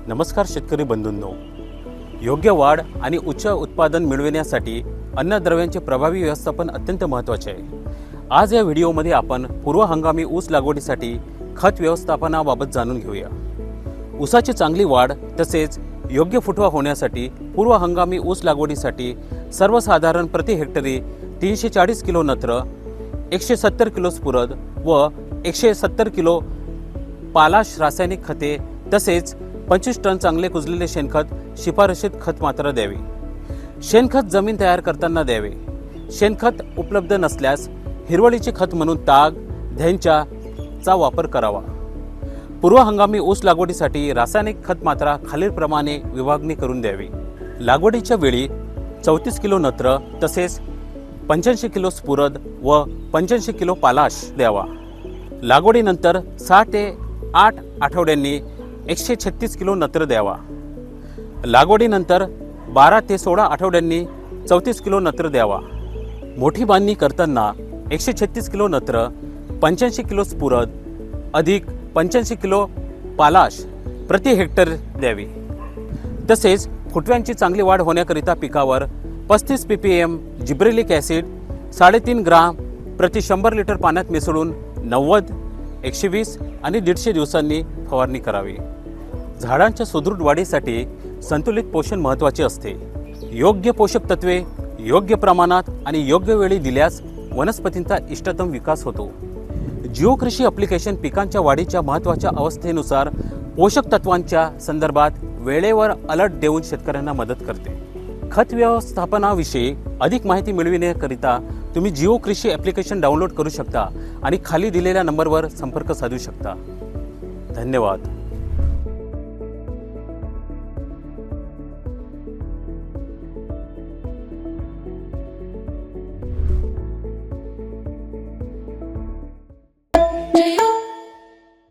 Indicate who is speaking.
Speaker 1: नमस्कार शेतकरी बंधूंनो, योग्य वाढ आणि उच्च उत्पादन मिळविण्यासाठी अन्नद्रव्यांचे प्रभावी व्यवस्थापन अत्यंत महत्त्वाचे आहे। आज या व्हिडिओमध्ये आपण पूर्व हंगामी ऊस लागवडीसाठी खत व्यवस्थापनाबाबत जाणून घेऊया। ऊसाची चांगली वाढ तसेच योग्य फुटवा होण्यासाठी पूर्व हंगामी ऊस लागवडीसाठी सर्वसाधारण प्रति हेक्टरी 340 किलो नत्र, 170 किलो स्फुरद व 170 किलो पालाश रासायनिक खते तसेच 25 टन चांगले कुजलेले शेणखत शिफारशीत खत मात्रा द्यावी। शेणखत जमीन तयार करताना द्यावे। शेणखत उपलब्ध नसल्यास हिरवळीचे खत म्हणून ताग, धेंचाचा वापर करावा। पूर्व हंगामी ऊस लागवडीसाठी रासायनिक खत मात्रा खालीलप्रमाणे विभागणी करून द्यावी। लागवडीच्या वेळी 34 किलो नत्र तसेच 85 किलो स्फुरद व 85 किलो पालाश द्यावा। लागवडीनंतर 6 ते 8 आठवड्यांनी 136 किलो नत्र द्यावा। लागवडीनंतर 12 ते 16 आठवड्यांनी 34 किलो नत्र द्यावा। मोठी बांधणी करताना 136 किलो नत्र, 85 किलो स्फुरद अधिक 85 किलो पालाश प्रति हेक्टर द्यावी। तसेच फुटव्यांची चांगली वाढ होण्याकरिता पिकावर 35 ppm जिब्रेलिक ॲसिड 3.5 ग्राम प्रति 100 लिटर पाण्यात मिसळून 90, 120 आणि 150 दिवसांनी फवारणी करावी। झाडांच्या सुदृढ वाढीसाठी संतुलित पोषण महत्त्वाचे असते। योग्य पोषक तत्वे योग्य प्रमाणात आणि योग्य वेळी दिल्यास वनस्पतींचा इष्टतम विकास होतो। जिओ कृषी ॲप्लिकेशन पिकांच्या वाढीच्या महत्त्वाच्या अवस्थेनुसार पोषक तत्वांच्या संदर्भात वेळेवर अलर्ट देऊन शेतकऱ्यांना मदत करते। खत व्यवस्थापनाविषयी अधिक माहिती मिळविण्याकरिता तुम्ही जिओ कृषी ॲप्लिकेशन डाउनलोड करू शकता आणि खाली दिलेल्या नंबरवर संपर्क साधू शकता। धन्यवाद।